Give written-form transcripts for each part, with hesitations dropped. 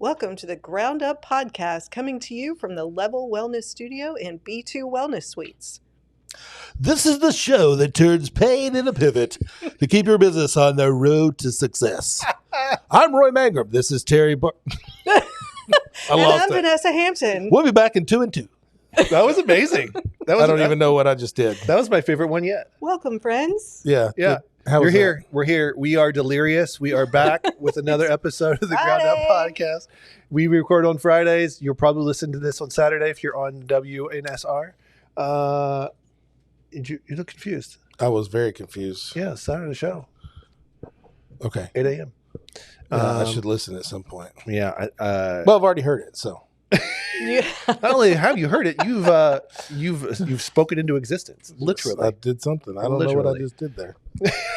Welcome to the Ground Up Podcast, coming to you from the Level Wellness Studio in B2 Wellness Suites. This is the show that turns pain into pivot to keep your business on the road to success. I'm Roy Mangrum. This is Terry Barga. And I'm Vanessa Hampton. We'll be back in 2 and 2. That was amazing. I don't even know what I just did. That was my favorite one yet. Welcome, friends. Yeah. You're here. We're here. We are delirious. We are back with another episode of the Ground Up Podcast. We record on Fridays. You'll probably listen to this on Saturday if you're on WNSR. You look confused. I was very confused. Yeah, Saturday show. Okay. 8 a.m. I should listen at some point. Yeah. Well, I've already heard it, so. Yeah. Not only have you heard it, you've spoken into existence. Literally. I did something. I don't know what I just did there.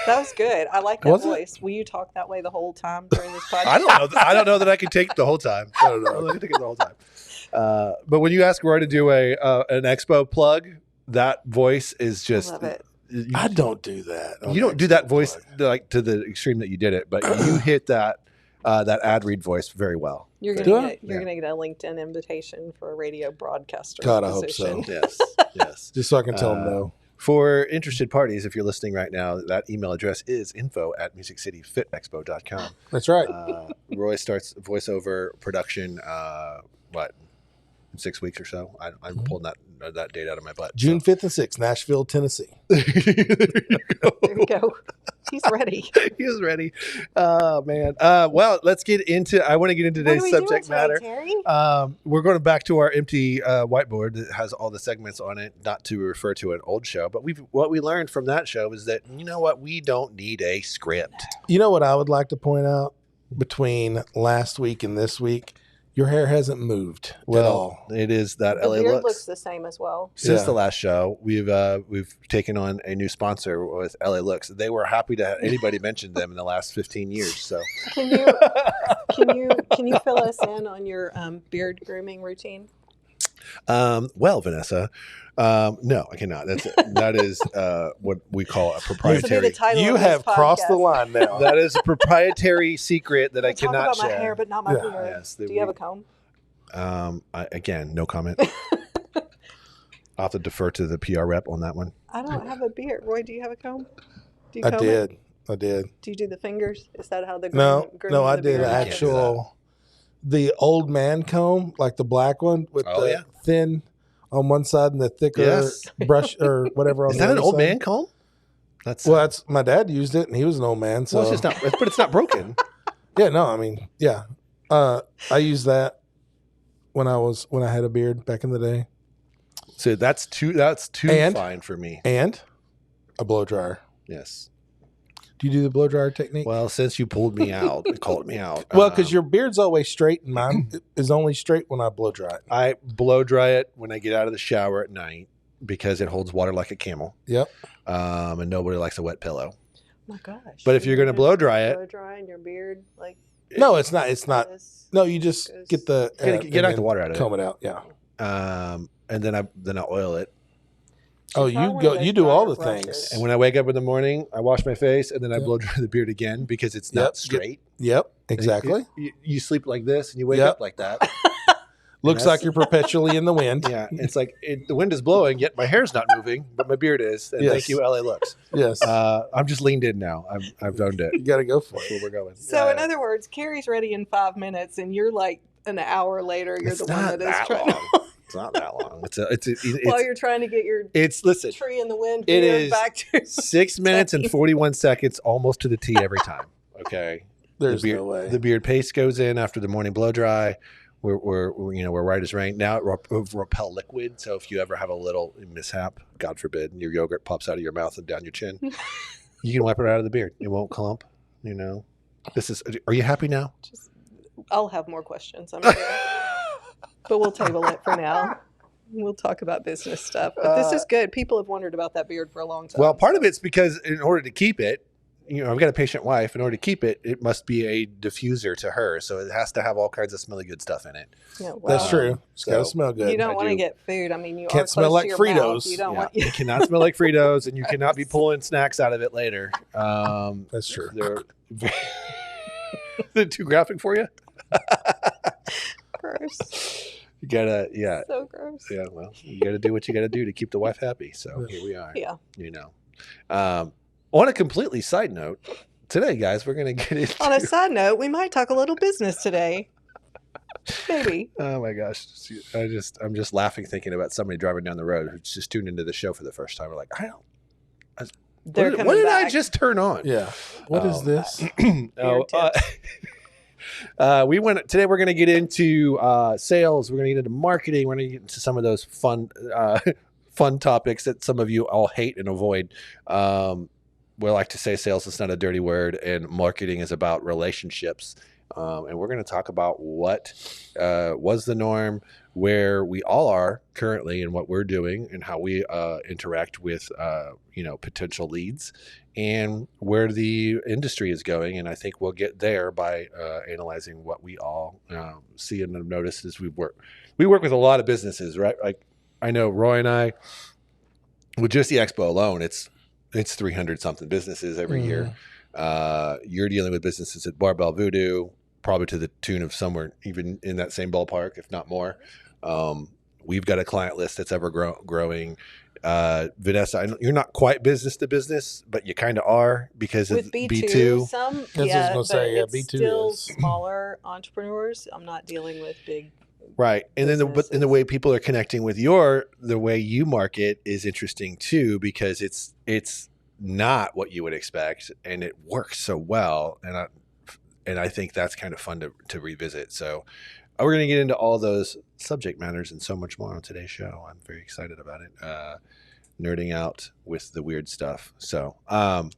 That was good. I like that voice. Will you talk that way the whole time during this podcast? I don't know that I can take it the whole time. I don't know. I can take it the whole time. But when you ask Roy to do an expo plug, that voice is just. I love it. I don't do that. You don't do that voice like to the extreme that you did it, but you hit that ad read voice very well. You're gonna get a LinkedIn invitation for a radio broadcaster. God, I hope so. Yes. Just so I can tell them no. For interested parties, if you're listening right now, that email address is info@musiccityfitexpo.com. That's right. Roy starts voiceover production, in 6 weeks or so. I'm pulling that date out of my butt. June 5th and 6th, Nashville, Tennessee. There you go. He's ready. He is ready. Oh, man. Well, let's get into, I want to get into today's subject matter. Terry? We're going back to our empty whiteboard that has all the segments on it, not to refer to an old show. But what we learned from that show is that, you know what? We don't need a script. You know what I would like to point out between last week and this week? Your hair hasn't moved at all. It is that The LA beard looks. looks the same as well. Since the last show, we've taken on a new sponsor with LA Looks. They were happy to have anybody mention them in the last 15 years. So Can you fill us in on your beard grooming routine? Well, Vanessa, no, I cannot. That is what we call a proprietary. You have crossed the line now. That is a proprietary secret that I cannot talk about share. my hair, but not my beard. Yes, Do you have a comb? Again, no comment. I'll have to defer to the PR rep on that one. I don't have a beard. Roy, do you have a comb? Do you I comb did. it? I did. Do you do the fingers? Is that how the No, I did an actual, the old man comb, like the black one with the thin on one side and the thicker brush or whatever. Is that an old man comb? That's my dad used it and he was an old man. So well, it's just not, but it's not broken. Yeah, no, I mean, yeah. I used that when I had a beard back in the day. So that's too fine for me. And a blow dryer. Yes. Do you do the blow dryer technique? Well, since you called me out, Well, because your beard's always straight and mine is only straight when I blow dry it. I blow dry it when I get out of the shower at night because it holds water like a camel. Yep. And nobody likes a wet pillow. Oh my gosh. But if you're going to blow dry it. Blow dry in your beard, like. No, it's not. It's not. No, you just get the. Get the water out of it. Comb it out. Yeah. And then I oil it. Oh, you do all the things. And when I wake up in the morning, I wash my face and then I blow dry the beard again because it's not straight. Yep, exactly. You sleep like this and you wake up like that. Looks like you're perpetually in the wind. Yeah, it's like the wind is blowing, yet my hair's not moving, but my beard is. And thank you, LA Looks. Yes. I'm just leaned in now. I've owned it. You got to go for it. That's where we're going. So in other words, Carrie's ready in 5 minutes and you're like an hour later, you're the one that is trying to. It's not that long. While you're trying to get your tree in the wind, it is back to 6 minutes and 41 seconds, almost to the T every time. Okay, there's no way. The beard paste goes in after the morning blow dry. We're right as rain. Now it repel liquid, so if you ever have a little mishap, God forbid, and your yogurt pops out of your mouth and down your chin, you can wipe it out of the beard. It won't clump. Are you happy now? I'll have more questions, I'm sure. But we'll table it for now. We'll talk about business stuff. But this is good. People have wondered about that beard for a long time. Well, part of it's because in order to keep it, I've got a patient wife. In order to keep it, it must be a diffuser to her. So it has to have all kinds of smelly good stuff in it. Yeah, well, that's true. It's got to smell good. You don't want to get food. I mean, you can't smell like Fritos. You don't want. It cannot smell like Fritos, and you cannot be pulling snacks out of it later. That's true. They're too graphic for you? gross. You gotta, yeah. So gross. Yeah, well, you got to do what you got to do to keep the wife happy. So here we are. Yeah. You know, on a completely side note, today, guys, we're going to get into. On a side note, we might talk a little business today. Maybe. Oh my gosh, I'm just laughing thinking about somebody driving down the road who's just tuned into the show for the first time. We're like, They're what coming did back. I just turn on? Yeah. What is this? Oh, today we're going to get into sales. We're going to get into marketing. We're going to get into some of those fun topics that some of you all hate and avoid. We like to say sales is not a dirty word, and marketing is about relationships. And we're going to talk about what was the norm, where we all are currently, and what we're doing, and how we interact with potential leads, and where the industry is going. And I think we'll get there by analyzing what we all see and have noticed as we work with a lot of businesses, right? Like I know Roy and I, with just the expo alone, it's 300 something businesses every year. You're dealing with businesses at Barbell Voodoo, probably to the tune of somewhere even in that same ballpark, if not more. We've got a client list that's ever growing. Vanessa, you're not quite business to business, but you kind of are because with of B2. Some, That's what I was gonna but say, yeah, it's B2 still is. smaller entrepreneurs. I'm not dealing with big. Right. And then businesses. the way people are connecting with the way you market is interesting too, because it's not what you would expect, and it works so well. And I think that's kind of fun to revisit. So we're going to get into all those subject matters and so much more on today's show. I'm very excited about it. Nerding out with the weird stuff. So, I'm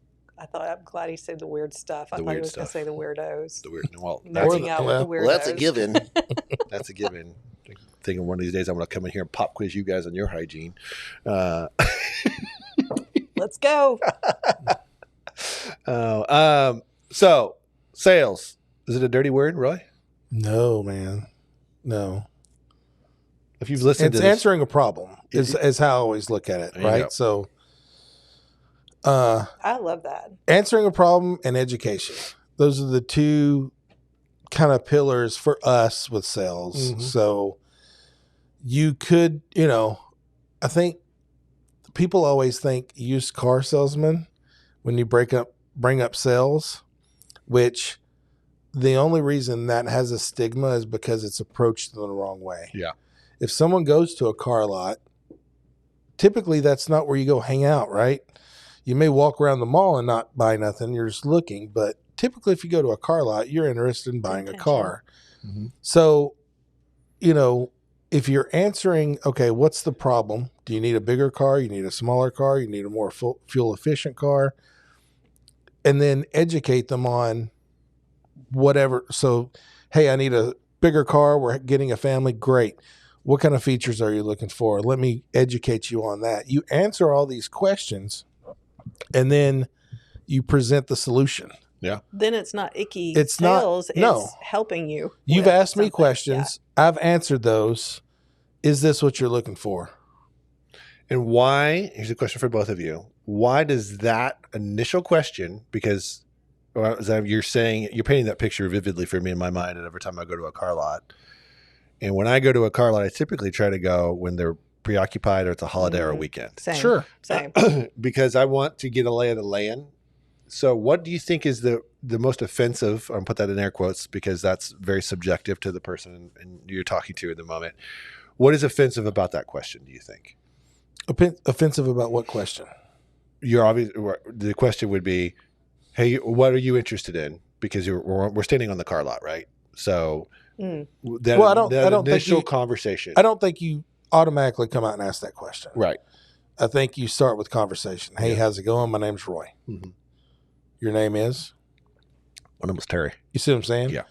glad he said the weird stuff. I thought he was going to say the weirdos. The weird, well, Nerding out with the weirdos. Well, that's a given. That's a given. Thinking one of these days I'm going to come in here and pop quiz you guys on your hygiene. Let's go. So sales, is it a dirty word, Roy? No, man. No. If you've listened It's to this, answering a problem is how I always look at it, There you right? go. So I love that. answering a problem and education. Those are the two kind of pillars for us with sales. Mhm. So you could, I think people always think used car salesman when you bring up sales, which the only reason that has a stigma is because it's approached in the wrong way. Yeah. If someone goes to a car lot, typically that's not where you go hang out, right? You may walk around the mall and not buy nothing. You're just looking. But typically if you go to a car lot, you're interested in buying a car. Mhm. So, if you're answering, okay, what's the problem? Do you need a bigger car? You need a smaller car? You need a more fuel efficient car? And then educate them on whatever. So, hey, I need a bigger car. We're getting a family. Great. What kind of features are you looking for? Let me educate you on that. You answer all these questions and then you present the solution. Then it's not icky It's sales. not- It's helping you. You've with asked me something. questions. I've answered those. Is this what you're looking for? And why? Here's a question for both of you. Why does that initial question? Because as you're saying, you're painting that picture vividly for me in my mind. And every time I go to a car lot, and when I go to a car lot, I typically try to go when they're preoccupied or it's a holiday or a Mhm. weekend, Same. Sure. Same. because I want to get a lay of the land. So, what do you think is the most offensive? I'll put that in air quotes because that's very subjective to the person and you're talking to in the moment. What is offensive about that question? Do you think? Offensive about what question? The question would be, hey, what are you interested in? Because we're standing on the car lot, right? So Mm. that, Well, I don't think initial you- conversation. I don't think you automatically come out and ask that question. Right. I think you start with conversation. Hey, Yeah. how's it going? My name's Roy. Mhm. Your name is? One of them was Terry. You see what I'm saying? Yeah.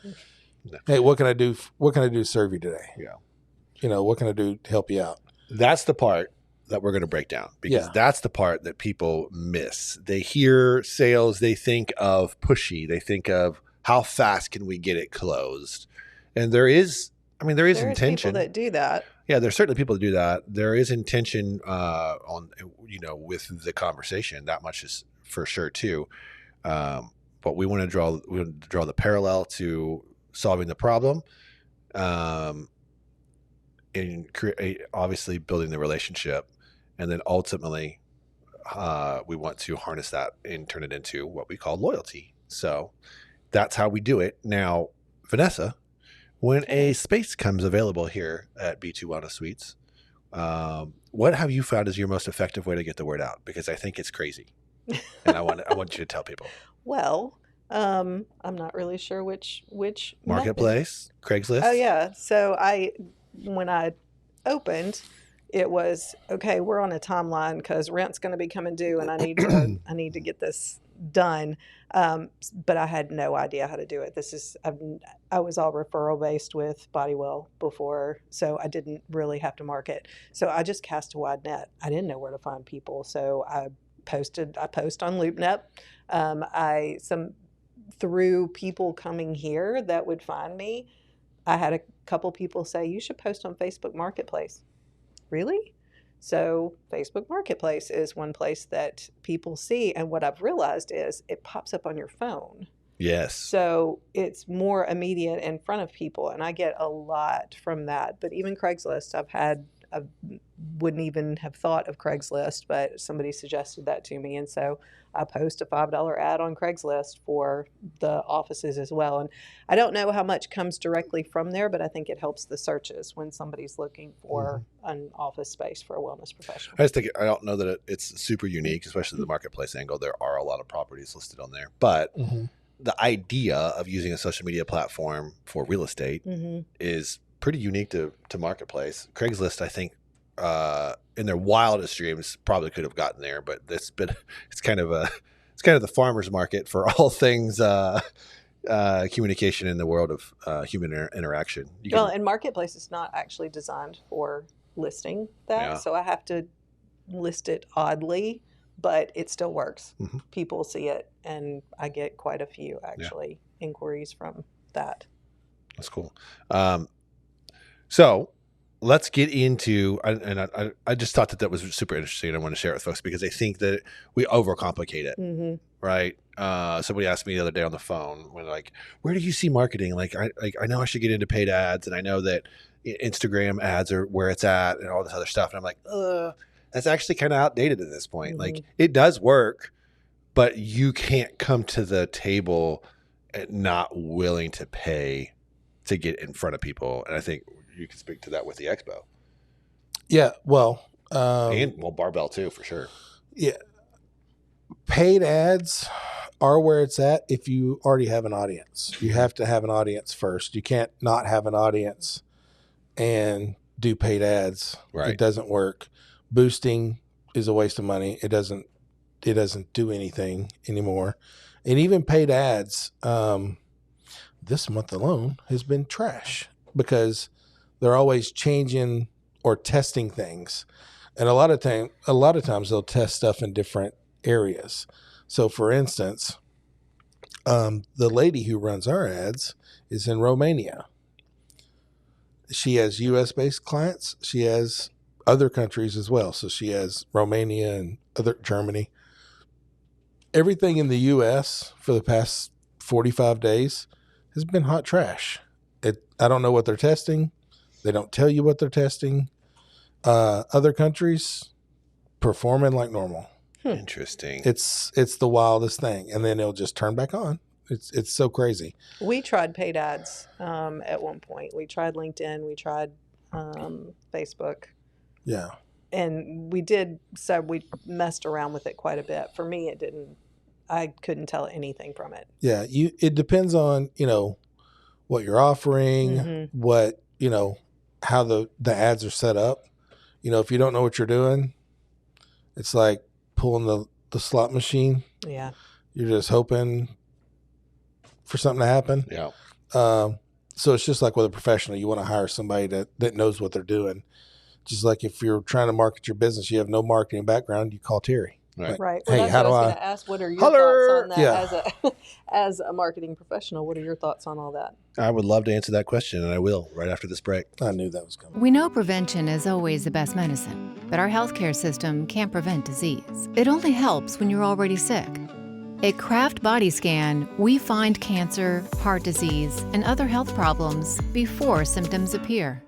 Hey, what can I do? What can I do to serve you today? Yeah. What can I do to help you out? That's the part that we're going to break down because Yeah. that's the part that people miss. They hear sales, they think of pushy, they think of how fast can we get it closed. And there is There's intention. people that do that. Yeah, there's certainly people that do that. There is intention on with the conversation. That much is for sure too. But we want to draw the parallel to solving the problem. in obviously building the relationship, and then ultimately we want to harness that and turn it into what we call loyalty. So that's how we do it. Now, Vanessa, when a space comes available here at B2 Wellness Suites, what have you found is your most effective way to get the word out? Because I think it's crazy, and I want you to tell people. Well, I'm not really sure which Marketplace, Craigslist. Oh yeah. So when I opened, it was okay. We're on a timeline because rent's going to be coming due, and I need to get this done. But I had no idea how to do it. I was all referral based with Bodywell before, so I didn't really have to market. So I just cast a wide net. I didn't know where to find people, so I post on LoopNet. Through people coming here that would find me, I had a couple people say, you should post on Facebook Marketplace. Really? So Facebook Marketplace is one place that people see. And what I've realized is it pops up on your phone. Yes. So it's more immediate in front of people. And I get a lot from that. But even Craigslist, I wouldn't even have thought of Craigslist, but somebody suggested that to me. And so I post a $5 ad on Craigslist for the offices as well. And I don't know how much comes directly from there, but I think it helps the searches when somebody's looking for an office space for a wellness professional. I don't know that it's super unique, especially the marketplace angle. There are a lot of properties listed on there, but the idea of using a social media platform for real estate is pretty unique to marketplace. Craigslist, I think, in their wildest dreams probably could have gotten there, but it's kind of the farmer's market for all things communication in the world of human interaction. And marketplace is not actually designed for listing that, so I have to list it oddly, but it still works. People see it, and I get quite a few actually inquiries from that. That's cool. So let's get into, and I just thought that was super interesting, and I want to share it with folks because I think that we overcomplicate it, right? Somebody asked me the other day on the phone, when like, where do you see marketing? I know I should get into paid ads, and I know that Instagram ads are where it's at and all this other stuff. And I'm like, that's actually kind of outdated at this point. Like, it does work, but you can't come to the table not willing to pay to get in front of people. And I think you can speak to that with the expo. Yeah, well, Barbell too, for sure. Yeah, paid ads are where it's at if you already have an audience. You have to have an audience first. You can't not have an audience and do paid ads. Right. It doesn't work. Boosting is a waste of money. It doesn't do anything anymore. And even paid ads, this month alone has been trash because they're always changing or testing things. And a lot of times they'll test stuff in different areas. So for instance, the lady who runs our ads is in Romania. She has US based clients. She has other countries as well. So she has Romania and Germany. Everything in the US for the past 45 days has been hot trash. I don't know what they're testing. They don't tell you what they're testing. Other countries performing like normal. Interesting. It's the wildest thing, and then it'll just turn back on. It's so crazy. We tried paid ads at one point. We tried LinkedIn. We tried Facebook. Yeah. And we messed around with it quite a bit. For me, it didn't. I couldn't tell anything from it. Yeah, it depends on what you're offering, what how the ads are set up. If you don't know what you're doing, it's like pulling the slot machine. Yeah. You're just hoping for something to happen. Yeah. So it's just like with a professional, you want to hire somebody that knows what they're doing. Just like if you're trying to market your business, you have no marketing background, you call Terry. Right. Right. Hey, Well, how that's do what I was I? going to ask. What are your Holler! thoughts on that as a marketing professional? What are your thoughts on all that? I would love to answer that question, and I will right after this break. I knew that was coming. We know prevention is always the best medicine, but our healthcare system can't prevent disease. It only helps when you're already sick. At Kraft Body Scan, we find cancer, heart disease, and other health problems before symptoms appear.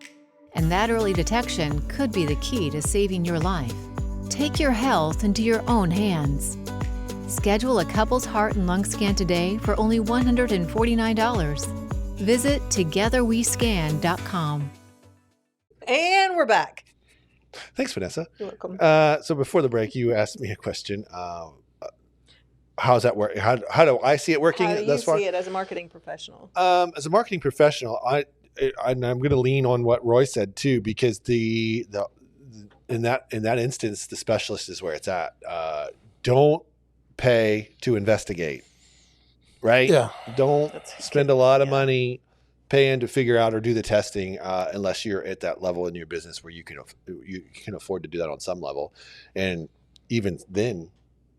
And that early detection could be the key to saving your life. Take your health into your own hands. Schedule a couple's heart and lung scan today for only $149. Visit togetherwescan.com. And we're back. Thanks, Vanessa. You're welcome. So before the break, you asked me a question. How's that work? How do I see it working How do you thus far? see it as a marketing professional? As a marketing professional, I'm going to lean on what Roy said too, because in that instance, the specialist is where it's at. Don't pay to investigate, right? Yeah. Don't spend a lot of money paying to figure out or do the testing unless you're at that level in your business where you can afford to do that on some level. And even then,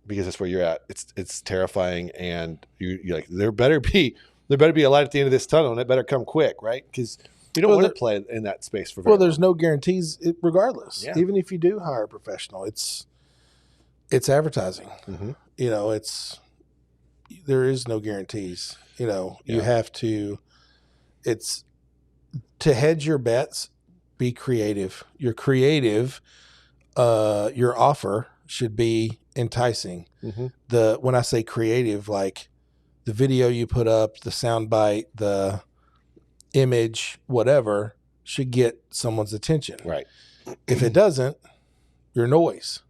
because that's where you're at, it's terrifying, and you're like, there better be a light at the end of this tunnel, and it better come quick, right? Because you don't want to play in that space for very long. There's no guarantees regardless. Yeah. Even if you do hire a professional, it's advertising. Mm-hmm. There is no guarantees. You have to, to hedge your bets, be creative. You're creative. Your offer should be enticing. Mm-hmm. When I say creative, like the video you put up, the soundbite, the image, whatever, should get someone's attention. Right. If it doesn't, you're noise.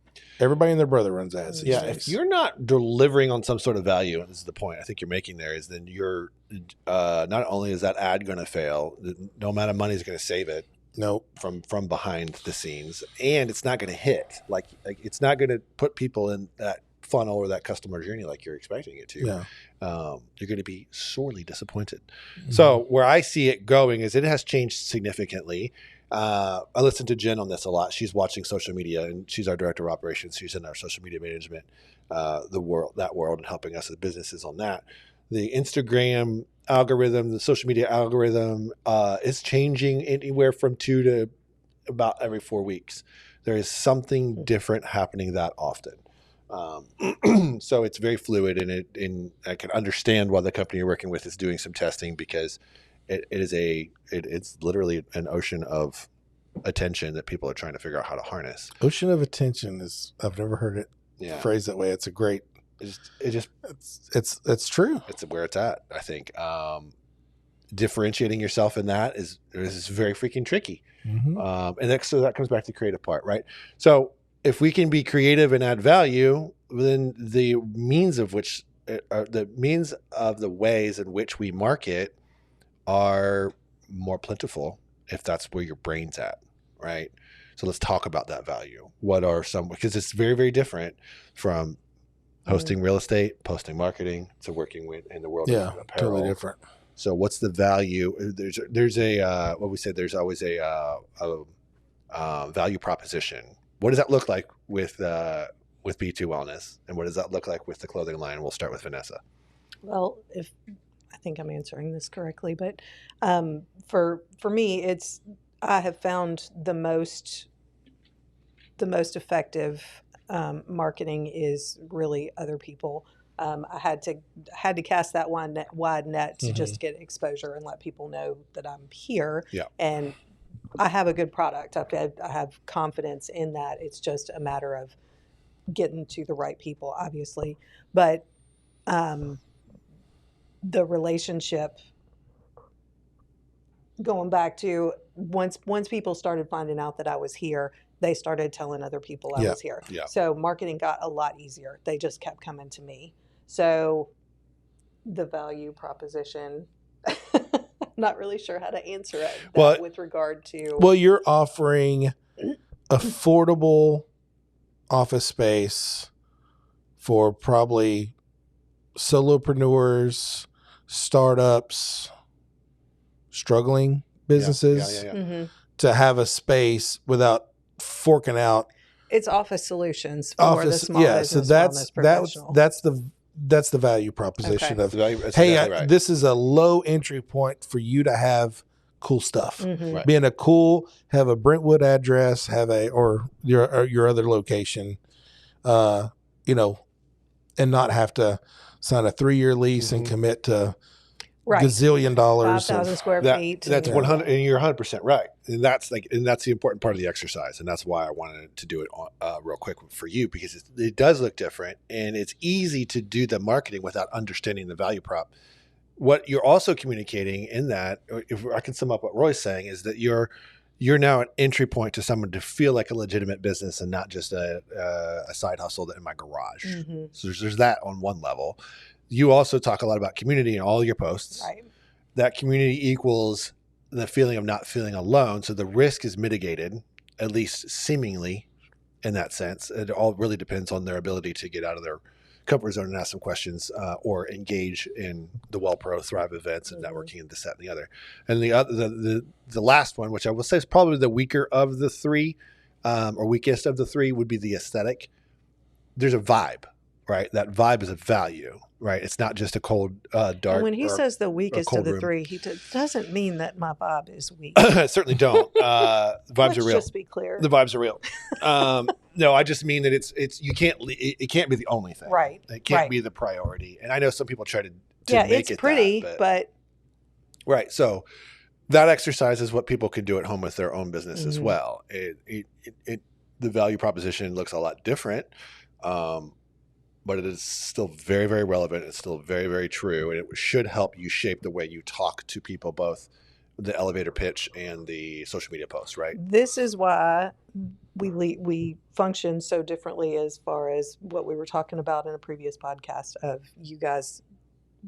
Everybody and their brother runs ads. Yeah. If you're not delivering on some sort of value, and this is the point I think you're making there, is then you're not only is that ad going to fail, no amount of money is going to save it. Nope. From behind the scenes, and it's not going to hit. Like it's not going to put people in that funnel or that customer journey like you're expecting it to. Yeah. You're going to be sorely disappointed. Mm-hmm. So where I see it going is it has changed significantly. I listen to Jen on this a lot. She's watching social media, and she's our director of operations. She's in our social media management, world, and helping us as businesses on that. The Instagram algorithm, the social media algorithm is changing anywhere from 2 to about every 4 weeks. There is something different happening that often. So it's very fluid, and I can understand why the company you're working with is doing some testing, because it's literally an ocean of attention that people are trying to figure out how to harness. Ocean of attention I've never heard it phrased that way. It's a great. It's true. It's where it's at. I think differentiating yourself in that is very freaking tricky. Mm-hmm. And so that comes back to the creative part, right? So if we can be creative and add value, then the means of the ways in which we market are more plentiful, if that's where your brain's at, right? So let's talk about that value. What are because it's very, very different from hosting real estate, posting marketing, to working in the world of apparel. Totally different. So what's the value? There's what we said, there's always a value proposition. What does that look like with B2 Wellness? And what does that look like with the clothing line? We'll start with Vanessa. Well, I think I'm answering this correctly, but for me, I have found the most effective marketing is really other people. I had to cast that wide net to just get exposure and let people know that I'm here. Yeah. And I have a good product. I have confidence in that. It's just a matter of getting to the right people, obviously. But the relationship, going back to once people started finding out that I was here, they started telling other people I was here. Yeah. So marketing got a lot easier. They just kept coming to me. So the value proposition, not really sure how to answer it with regard to. Well, you're offering affordable office space for probably solopreneurs, startups, struggling businesses to have a space without forking out. It's office solutions for the small business wellness professional. That's the value proposition of, hey, exactly right. This is a low entry point for you to have cool stuff. Right. Have a Brentwood address, or your other location, and not have to sign a 3-year lease and commit to Right. gazillion dollars. 5,000 square feet. That's and- 100, and you're 100% right. And that's the important part of the exercise. And that's why I wanted to do it real quick for you, because it does look different, and it's easy to do the marketing without understanding the value prop. What you're also communicating in that, if I can sum up what Roy's saying, is that you're now an entry point to someone to feel like a legitimate business and not just a side hustle in my garage. Mm-hmm. So there's that on one level. You also talk a lot about community in all your posts. Right. That community equals the feeling of not feeling alone. So the risk is mitigated, at least seemingly, in that sense. It all really depends on their ability to get out of their comfort zone and ask some questions, or engage in the Well Pro Thrive events and networking and this, that, and the other. And the last one, which I will say is probably the weaker of the three, or weakest of the three, would be the aesthetic. There's a vibe, right? That vibe is a value, right? It's not just a cold, dark. And when he says the weakest of cold the room. three, he doesn't mean that my vibe is weak. Certainly don't. The vibes Let's are real. just be clear. The vibes are real. No, I just mean that it's you can't. It can't be the only thing. Right. It can't Right. be the priority. And I know some people try to Yeah, make it's it pretty, that, but right. So that exercise is what people can do at home with their own business as Mhm. well. The value proposition looks a lot different, but it is still very, very relevant. It's still very, very true, and it should help you shape the way you talk to people, both the elevator pitch and the social media posts. Right. this is why we function so differently as far as what we were talking about in a previous podcast of you guys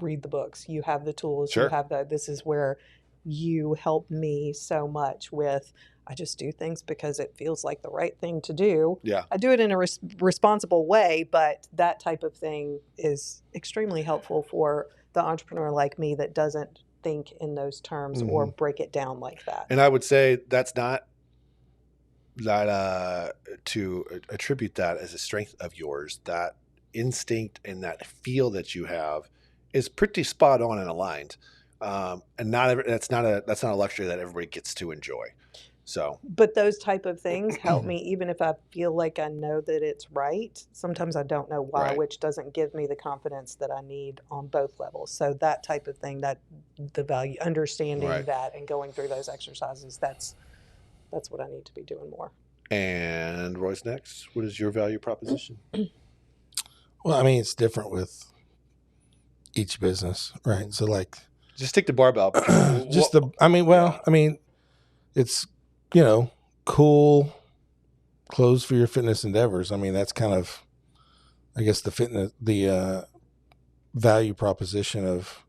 read the books, you have the tools, Sure. you have this is where you help me so much with. I just do things because it feels like the right thing to do. Yeah. I do it in a responsible way, but that type of thing is extremely helpful for the entrepreneur like me that doesn't think in those terms or break it down like that. And I would say that's not that to attribute that as a strength of yours. That instinct and that feel that you have is pretty spot on and aligned. And that's not a luxury that everybody gets to enjoy. So, But those type of things help me, even if I feel like I know that it's right. Sometimes I don't know why, Right. which doesn't give me the confidence that I need on both levels. So that type of thing, that the value, understanding Right. that and going through those exercises, that's what I need to be doing more. and Roy's next. What is your value proposition? Well, I mean, it's different with each business, right? So like Just take the barbell. just I mean, it's, cool clothes for your fitness endeavors. I mean, that's kind of, I guess, the value proposition of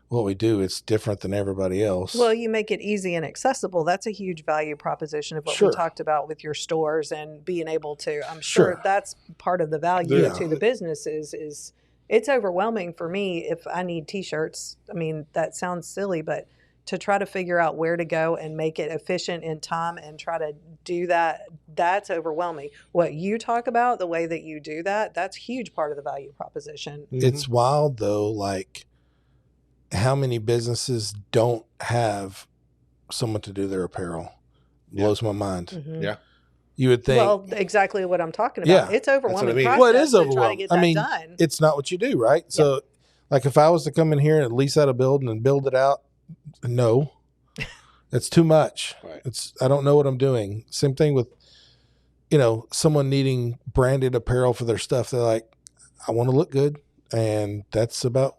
what we do. It's different than everybody else. Well, you make it easy and accessible. That's a huge value proposition of what Sure. we talked about with your stores and being able to, I'm sure Sure. that's part of the value Yeah. to the business is it's overwhelming for me if I need t-shirts. I mean, that sounds silly, but to try to figure out where to go and make it efficient in time and try to do that, that's overwhelming. What you talk about, the way that you do that, that's a huge part of the value proposition. It's wild though, like how many businesses don't have someone to do their apparel. Blows my mind. Mhm. Yeah. You would think, Well, exactly what I'm talking about. Yeah. It's overwhelming. I mean. Process Well, it is to try to overwhelming. get I that mean, done. it's not what you do, right? So, like, if I was to come in here and lease out a building and build it out, no, that's too much. Right. I don't know what I'm doing. Same thing with, someone needing branded apparel for their stuff. They're like, I want to look good, and that's about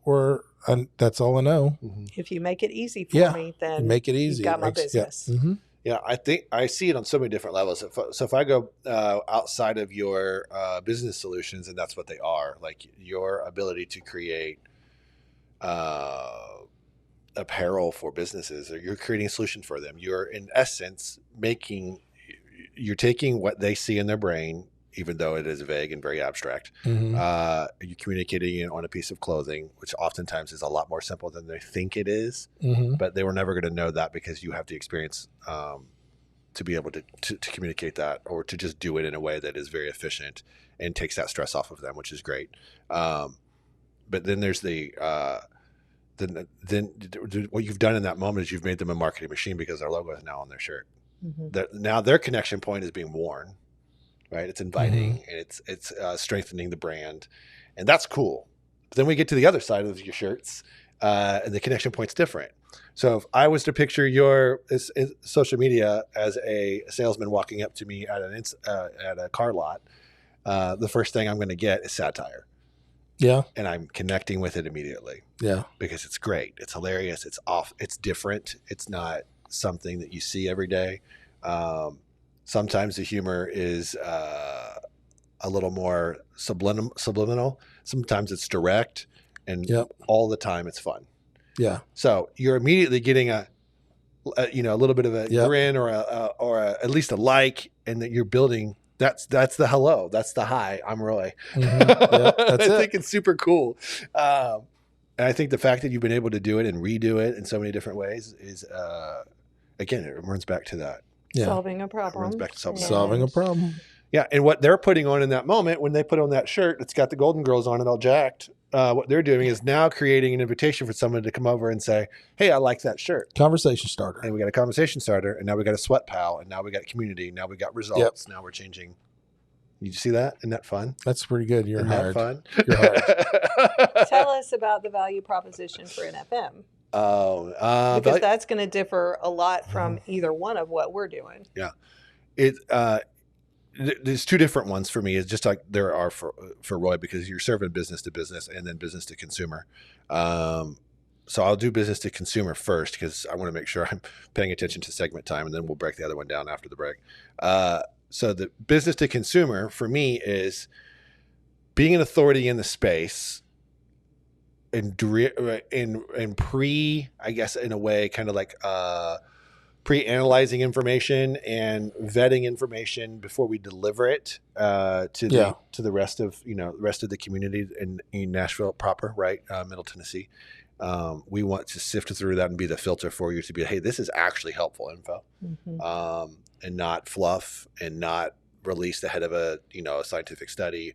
that's all I know. If you make it easy for Yeah. me, then Make it easy. you've got It my makes- yeah. business. Mhm. Yeah, I think I see it on so many different levels. So if I go outside of your business solutions, and that's what they are, like your ability to create apparel for businesses, or you're creating a solution for them. You're in essence you're taking what they see in their brain, even though it is vague and very abstract. Mhm. You're communicating it on a piece of clothing, which oftentimes is a lot more simple than they think it is. Mhm. But they were never going to know that because you have the experience to be able to communicate that, or to just do it in a way that is very efficient and takes that stress off of them, which is great. But then there's then what you've done in that moment is you've made them a marketing machine, because their logo is now on their shirt. Mhm. Now their connection point is being worn, right? It's inviting, and it's strengthening the brand, and that's cool. But then we get to the other side of your shirts, and the connection point's different. So if I was to picture your social media as a salesman walking up to me at a car lot, the first thing I'm going to get is satire. Yeah. And I'm connecting with it immediately. Yeah. Because it's great. It's hilarious. It's it's different. It's not something that you see every day. Sometimes the humor is a little more subliminal. Sometimes it's direct, and all the time it's fun. Yeah. So you're immediately getting a little bit of a grin or at least a like, and that you're building. That's the hello. That's the hi. I'm Roy. I think it's super cool. And I think the fact that you've been able to do it and redo it in so many different ways is, again, it runs back to that. Yeah. Solving a problem. It runs back to Solving a problem. Yeah. And what they're putting on in that moment, when they put on that shirt that's got the Golden Girls on it all jacked, what they're doing is now creating an invitation for someone to come over and say, hey, I like that shirt. Conversation starter. And we got a conversation starter, and now we got a sweat pal, and now we got community, now we got results, now we're changing. You see that? Isn't that fun? That's pretty good. You're hired. That fun? You're hired. Tell us about the value proposition for an FM. Because that's going to differ a lot from either one of what we're doing. Yeah. There's two different ones for me. It's just like there are for Roy, because you're serving business to business and then business to consumer. So I'll do business to consumer first, because I want to make sure I'm paying attention to segment time, and then we'll break the other one down after the break. So the business to consumer for me is being an authority in the space and I guess in a way, kind of like pre-analyzing information and vetting information before we deliver it to the rest of the community in Nashville proper, right? Middle Tennessee. We want to sift through that and be the filter for you to be, hey, this is actually helpful info, and not fluff, and not released ahead of a scientific study,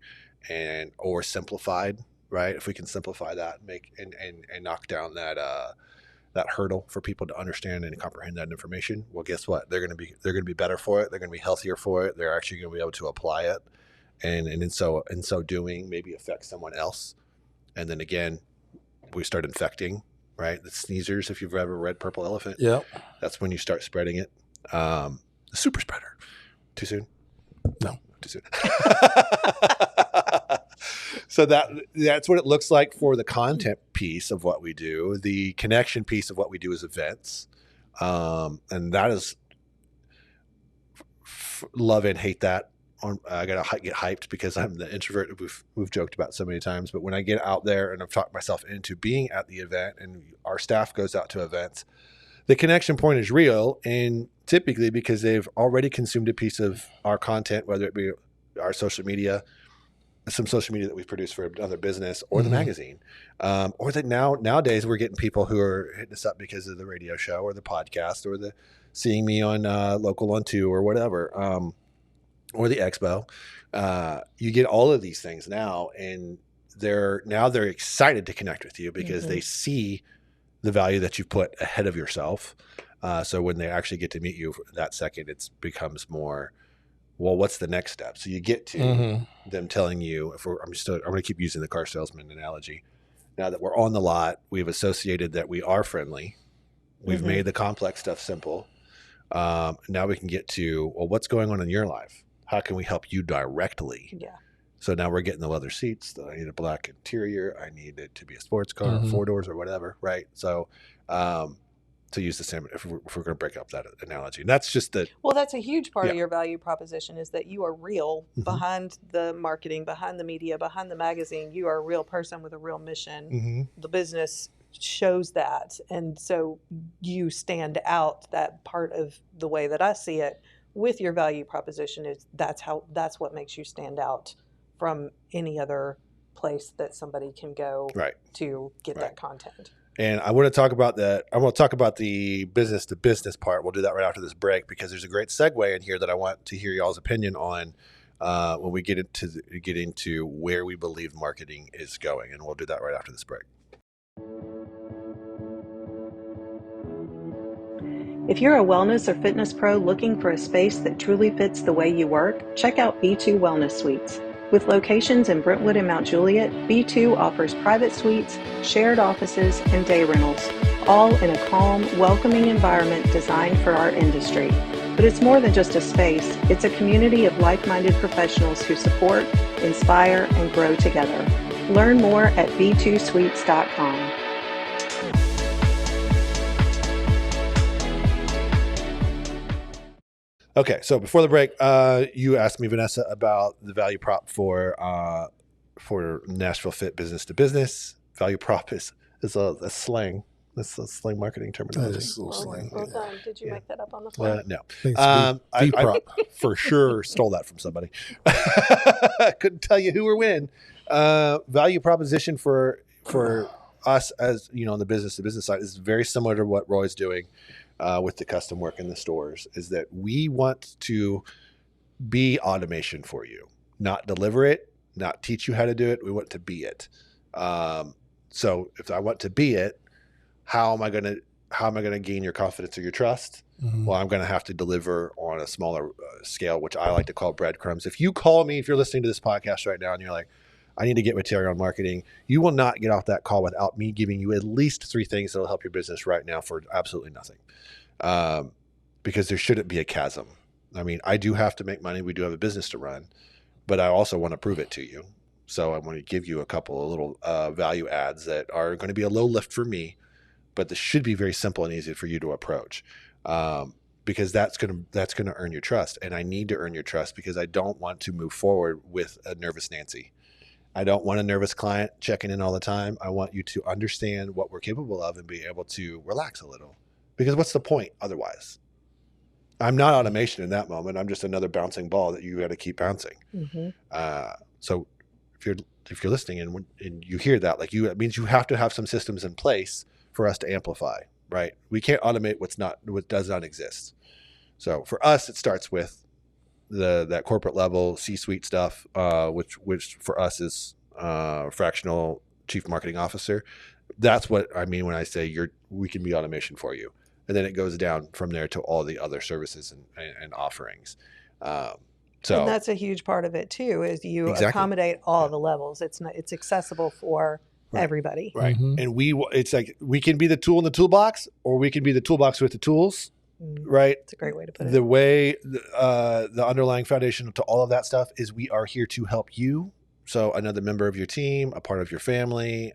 or simplified, right? If we can simplify that and knock down that hurdle for people to understand and comprehend that information, well, guess what? They're going to be better for it. They're going to be healthier for it. They're actually going to be able to apply it, and in so doing, maybe affect someone else. And then again, we start infecting, right? The sneezers, if you've ever read Purple Elephant, that's when you start spreading it. The super spreader. Too soon? No. Too soon. So that's what it looks like for the content piece of what we do. The connection piece of what we do is events. And that is love and hate that. I got to get hyped because I'm the introvert we've joked about so many times. But when I get out there and I've talked myself into being at the event, and our staff goes out to events, the connection point is real. And typically because they've already consumed a piece of our content, whether it be our social media, some social media that we've produced for another business, or the magazine, or that nowadays we're getting people who are hitting us up because of the radio show or the podcast or the seeing me on Local on 2 or whatever, or the expo. You get all of these things now, and they're excited to connect with you because they see the value that you put ahead of yourself. So when they actually get to meet you that second, it becomes more, well, what's the next step? So you get to them telling you, I'm going to keep using the car salesman analogy. Now that we're on the lot, we've associated that we are friendly. We've made the complex stuff simple. Now we can get to, well, what's going on in your life? How can we help you directly? Yeah. So now we're getting the leather seats. I need a black interior. I need it to be a sports car, 4 doors or whatever, right? So to use the same, if we're going to break up that analogy. And that's just that's a huge part of your value proposition, is that you are real behind the marketing, behind the media, behind the magazine. You are a real person with a real mission. The business shows that. And so you stand out. That part of the way that I see it with your value proposition is that's what makes you stand out from any other place that somebody can go to get that content. And I want to talk about that. I want to talk about the business to business part. We'll do that right after this break, because there's a great segue in here that I want to hear y'all's opinion on when we get into where we believe marketing is going. And we'll do that right after this break. If you're a wellness or fitness pro looking for a space that truly fits the way you work, check out B2 Wellness Suites. With locations in Brentwood and Mount Juliet, B2 offers private suites, shared offices, and day rentals, all in a calm, welcoming environment designed for our industry. But it's more than just a space, it's a community of like-minded professionals who support, inspire, and grow together. Learn more at b2suites.com. Okay, so before the break, you asked me, Vanessa, about the value prop for Nashville Fit business to business. Value prop is a slang. That's a slang marketing terminology. That is a little slang. Well done. Did you make that up on the fly? No. I I for sure stole that from somebody. I couldn't tell you who or when. Value proposition for us, as you know, on the business to business side, is very similar to what Roy's doing with the custom work in the stores. Is that we want to be automation for you, not deliver it, not teach you how to do it. We want to be it. So if I want to be it, how am I going to gain your confidence or your trust? Mm-hmm. Well, I'm going to have to deliver on a smaller scale, which I like to call breadcrumbs. If you call me, if you're listening to this podcast right now and you're like, I need to get with Terry on marketing, you will not get off that call without me giving you at least 3 things that will help your business right now for absolutely nothing. Because there shouldn't be a chasm. I mean, I do have to make money. We do have a business to run, but I also want to prove it to you. So I want to give you a couple of little value adds that are going to be a low lift for me, but this should be very simple and easy for you to approach, because that's going to earn your trust. And I need to earn your trust because I don't want to move forward with a nervous Nancy. I don't want a nervous client checking in all the time. I want you to understand what we're capable of and be able to relax a little, because what's the point otherwise? I'm not automation in that moment. I'm just another bouncing ball that you got to keep bouncing. Mm-hmm. So if you're listening and you hear that, it means you have to have some systems in place for us to amplify, right? We can't automate what does not exist. So for us, it starts with that corporate level C-suite stuff, which for us is fractional chief marketing officer. That's what I mean when I say we can be automation for you. And then it goes down from there to all the other services and offerings. So and that's a huge part of it too, is you accommodate all the levels. It's accessible for everybody. Right. Mm-hmm. And it's like we can be the tool in the toolbox, or we can be the toolbox with the tools. Right. It's a great way to put it. The way the underlying foundation to all of that stuff is we are here to help you. So another member of your team, a part of your family.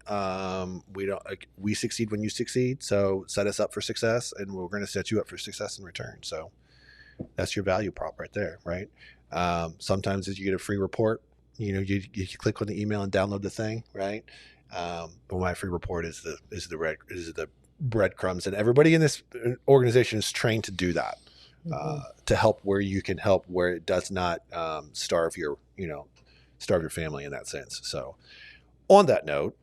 We succeed when you succeed. So set us up for success, and we're going to set you up for success in return. So that's your value prop right there. Right. Sometimes as you get a free report, you click on the email and download the thing. Right. But my free report is the breadcrumbs, and everybody in this organization is trained to do that, to help where you can help, where it does not starve your family in that sense. So on that note,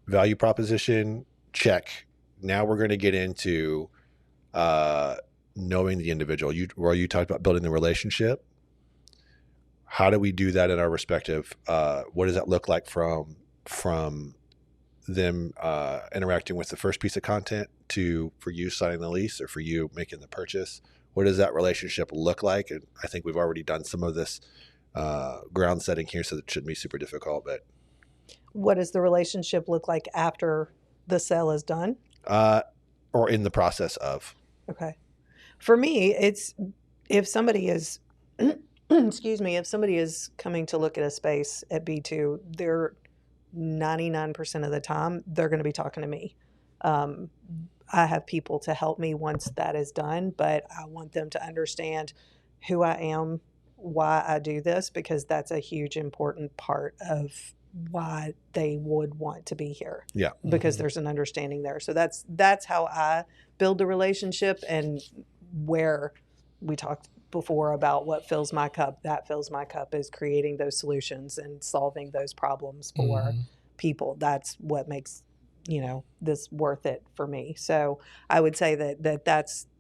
value proposition, check. Now we're going to get into knowing the individual. You talked about building the relationship. How do we do that in our respective? What does that look like from them interacting with the first piece of content for you signing the lease or for you making the purchase? What does that relationship look like? And I think we've already done some of this ground setting here, so it shouldn't be super difficult. But what does the relationship look like after the sale is done? Or in the process of? Okay. For me, it's if somebody is, if somebody is coming to look at a space at B2, they're 99% of the time, they're going to be talking to me. I have people to help me once that is done, but I want them to understand who I am, why I do this, because that's a huge important part of why they would want to be here. Yeah. Because there's an understanding there. So that's how I build the relationship, and where we talked before about what fills my cup, that fills my cup, is creating those solutions and solving those problems for people. That's what makes, this worth it for me. So I would say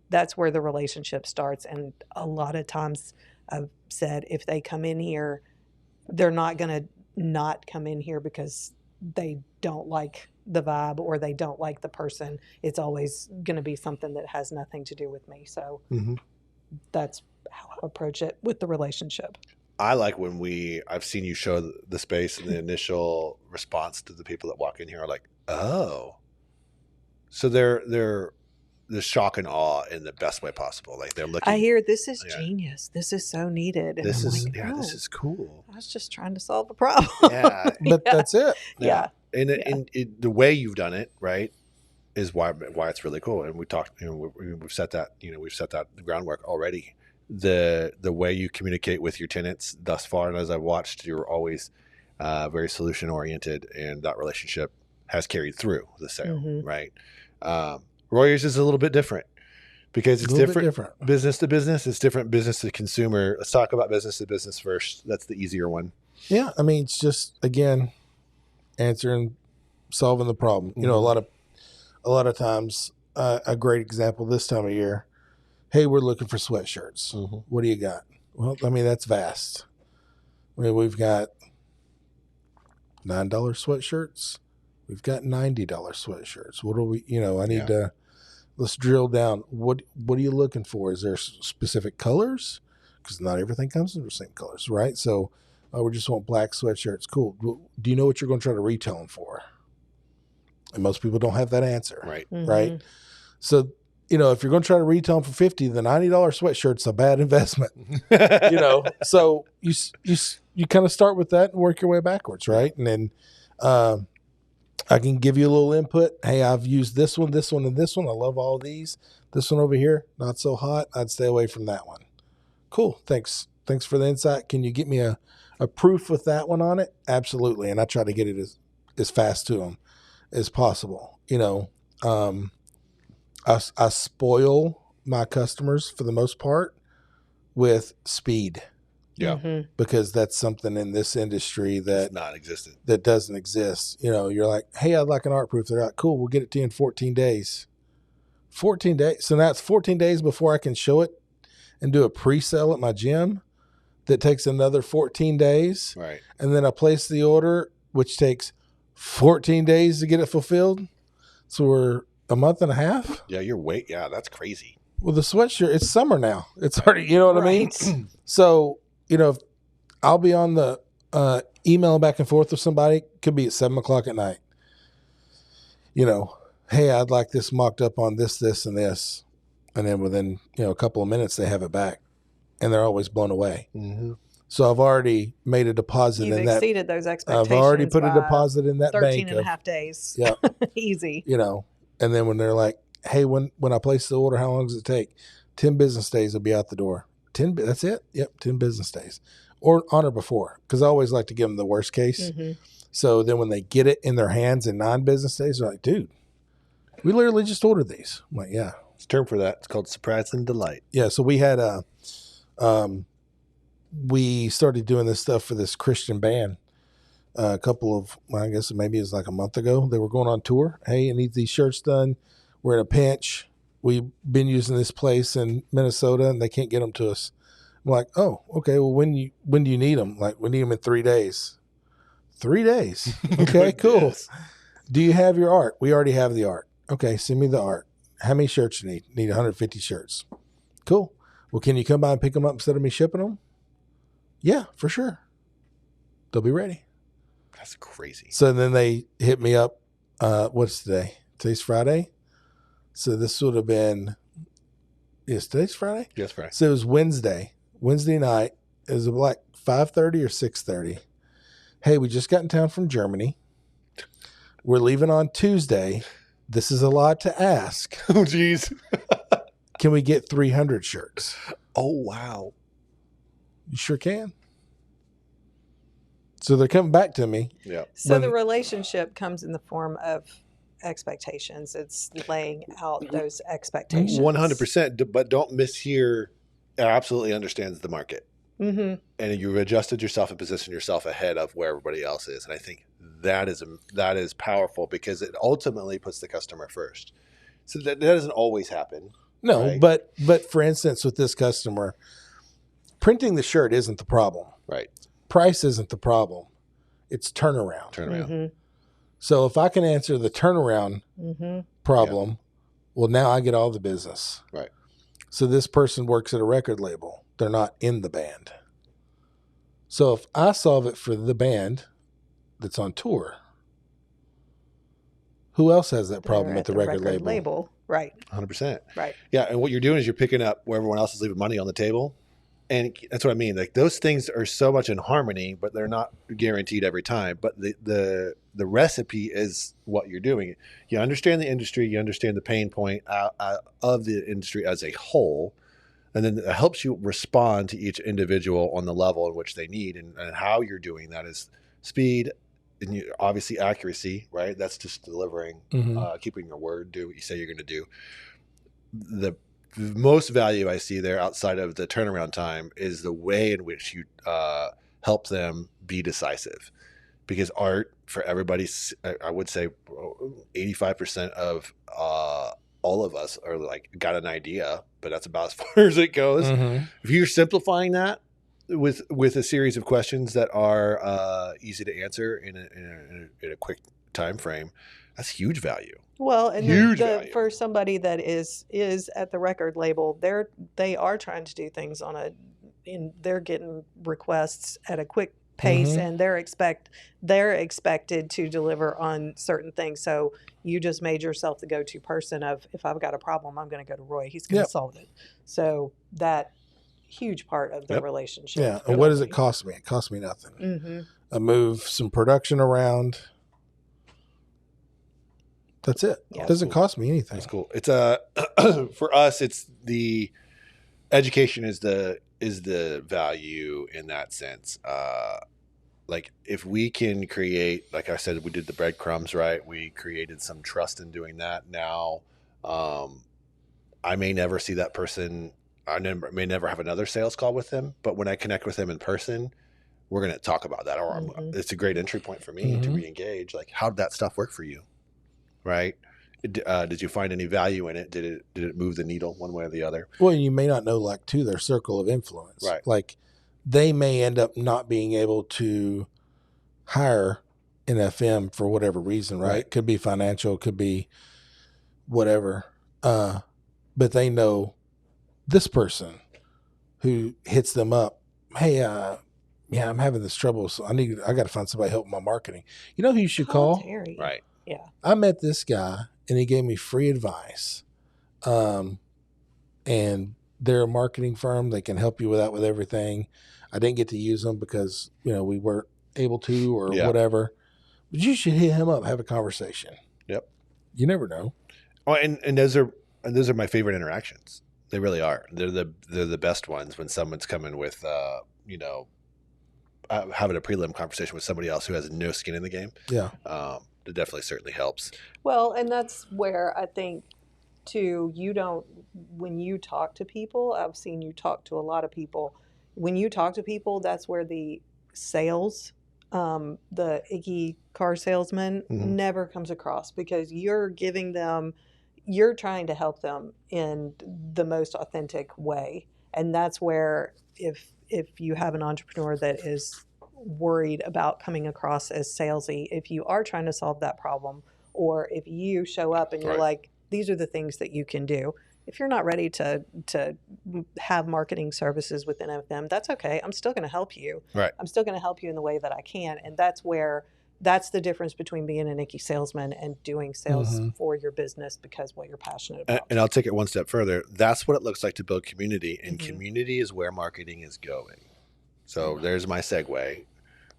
that's where the relationship starts. And a lot of times I've said, if they come in here, they're not going to not come in here because they don't like the vibe or they don't like the person. It's always going to be something that has nothing to do with me. So that's how I approach it with the relationship. I like when I've seen you show the space, and the initial response to the people that walk in here are like, oh, so they're shock and awe in the best way possible. Like they're looking. I hear this is genius. This is so needed. And This I'm is like, this is cool. I was just trying to solve a problem. Yeah, But that's it. Yeah. And the way you've done it, right, is why it's really cool. And we talked, we've set that, we've set that groundwork already. The way you communicate with your tenants thus far, and as I've watched, you're always very solution oriented, and that relationship has carried through the sale, right? Royers is a little bit different because it's different business to business. It's different business to consumer. Let's talk about business to business first. That's the easier one. Yeah. I mean, it's just, again, solving the problem. A lot of times, a great example this time of year, hey, we're looking for sweatshirts. What do you got? Well, I mean, that's vast. I mean, we've got $9 sweatshirts. We've got $90 sweatshirts. What do we, I need to, let's drill down. What are you looking for? Is there specific colors? Because not everything comes in the same colors, right? So we just want black sweatshirts. Cool. Do you know what you're going to try to retail them for? And most people don't have that answer. Right. Right. So, if you're going to try to retail them for $50, the $90 sweatshirt's a bad investment, so you kind of start with that and work your way backwards. Right. And then, I can give you a little input. Hey, I've used this one, and this one. I love all of these. This one over here, not so hot. I'd stay away from that one. Cool. Thanks for the insight. Can you get me a proof with that one on it? Absolutely. And I try to get it as fast to them as possible. I spoil my customers for the most part with speed. Yeah. Because that's something in this industry that non-existent, that doesn't exist. You're like, hey, I'd like an art proof. They're like, cool, we'll get it to you in 14 days. 14 days. So now it's 14 days before I can show it and do a pre-sale at my gym. That takes another 14 days. Right. And then I place the order, which takes 14 days to get it fulfilled. So we're a month and a half. Yeah, yeah, that's crazy. Well, the sweatshirt, it's summer now. It's already, you know what I mean? So, I'll be on the email back and forth with somebody. Could be at 7:00 at night. Hey, I'd like this mocked up on this, and this. And then within, a couple of minutes, they have it back. And they're always blown away. So I've already made a deposit You've in that. exceeded those expectations. I've already put a deposit in that 13 bank. and a half days. Yeah. Easy. And then when they're like, hey, when I place the order, how long does it take? 10 business days will be out the door. 10, that's it? Yep, 10 business days. Or on or before, because I always like to give them the worst case. So then when they get it in their hands in 9 business days, they're like, dude, we literally just ordered these. I'm like, yeah. There's a term for that. It's called surprise and delight. Yeah, so we had we started doing this stuff for this Christian band a couple of, I guess maybe it was like a month ago. They were going on tour. Hey, I need these shirts done. We're in a pinch. We've been using this place in Minnesota and they can't get them to us. I'm like, oh, okay. Well, when do you need them? Like, we need them in 3 days. 3 days. Okay, cool. Yes. Do you have your art? We already have the art. Okay, send me the art. How many shirts you need? Need 150 shirts. Cool. Well, can you come by and pick them up instead of me shipping them? Yeah, for sure. They'll be ready. That's crazy. So then they hit me up. What's today? Today's Friday. So this would have been, yes, today's Friday? Yes, Friday. So it was Wednesday night. It was like 5:30 or 6:30. Hey, we just got in town from Germany. We're leaving on Tuesday. This is a lot to ask. Oh, geez. Can we get 300 shirts? Oh, wow. You sure can. So they're coming back to me. Yeah. So the relationship comes in the form of expectations. It's laying out those expectations. 100%. But don't mishear. Absolutely understands the market. Mm-hmm. And you've adjusted yourself and positioned yourself ahead of where everybody else is. And I think that is powerful because it ultimately puts the customer first. So that doesn't always happen. No, right? but for instance, with this customer, printing the shirt isn't the problem. Right. Price isn't the problem. It's turnaround. Mm-hmm. So if I can answer the turnaround problem, well, now I get all the business. Right. So this person works at a record label. They're not in the band. So if I solve it for the band that's on tour, who else has that problem They're at the record label? Right. 100%. Right. Yeah, and what you're doing is you're picking up where everyone else is leaving money on the table. And that's what I mean. Like those things are so much in harmony, but they're not guaranteed every time. But the recipe is what you're doing. You understand the industry, you understand the pain point of the industry as a whole, and then it helps you respond to each individual on the level in which they need. And how you're doing that is speed and obviously accuracy, right? That's just delivering, keeping your word, do what you say you're going to do. The most value I see there outside of the turnaround time is the way in which you help them be decisive, because art for everybody, I would say 85% of all of us are like got an idea, but that's about as far as it goes. If you're simplifying that with a series of questions that are easy to answer in a quick time frame, that's huge value. Well, and Huge value. for somebody that is at the record label, they are trying to do things they're getting requests at a quick pace, and they're expected to deliver on certain things. So you just made yourself the go-to person of, if I've got a problem, I'm going to go to Roy. He's going to solve it. So that huge part of the relationship. Yeah. And what does it cost me? It costs me nothing. I move some production around. That's it. Yeah, it doesn't cost me anything. That's cool. It's for us, it's the education is the value in that sense. Like if we can create, like I said, we did the breadcrumbs, right? We created some trust in doing that. Now, I may never see that person. I may never have another sales call with them, but when I connect with them in person, we're going to talk about that. Or it's a great entry point for me to re-engage. Like, how did that stuff work for you? Right? Did you find any value in it? Did it move the needle one way or the other? Well, you may not know, like, too, their circle of influence. Right. Like, they may end up not being able to hire an FM for whatever reason, right? Could be financial, could be whatever. But they know this person who hits them up. Hey, yeah, I'm having this trouble, so I got to find somebody to help with my marketing. You know who you should call? Terry. Right. Yeah. I met this guy and he gave me free advice. And they're a marketing firm. They can help you with everything. I didn't get to use them because, we weren't able to or whatever. But you should hit him up, have a conversation. Yep. You never know. Oh, and those are my favorite interactions. They really are. They're the best ones when someone's coming with having a prelim conversation with somebody else who has no skin in the game. Yeah. It definitely certainly helps. Well, and that's where I think too, when you talk to people, I've seen you talk to a lot of people. When you talk to people, that's where the sales, the icky car salesman never comes across, because you're trying to help them in the most authentic way. And that's where if you have an entrepreneur that is worried about coming across as salesy, if you are trying to solve that problem, or if you show up and you're like, these are the things that you can do. If you're not ready to have marketing services within FM, that's okay. I'm still going to help you. Right. I'm still going to help you in the way that I can. And that's the difference between being an icky salesman and doing sales for your business because what you're passionate about. And I'll take it one step further. That's what it looks like to build community, and community is where marketing is going. So there's my segue.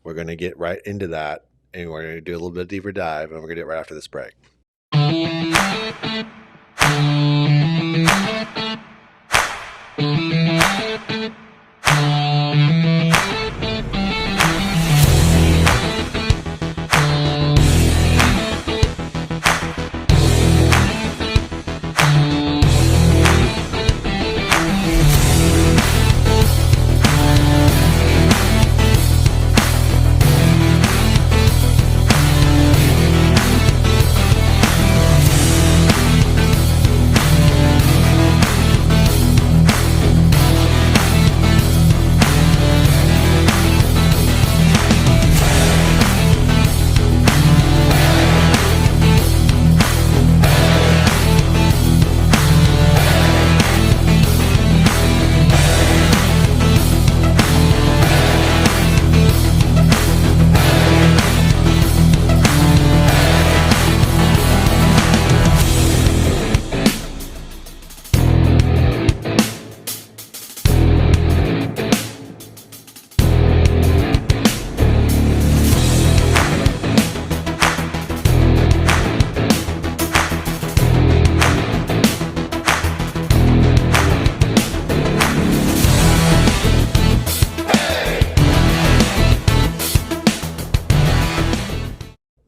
We're going to get right into that, and we're going to do a little bit deeper dive, and we're going to do it right after this break.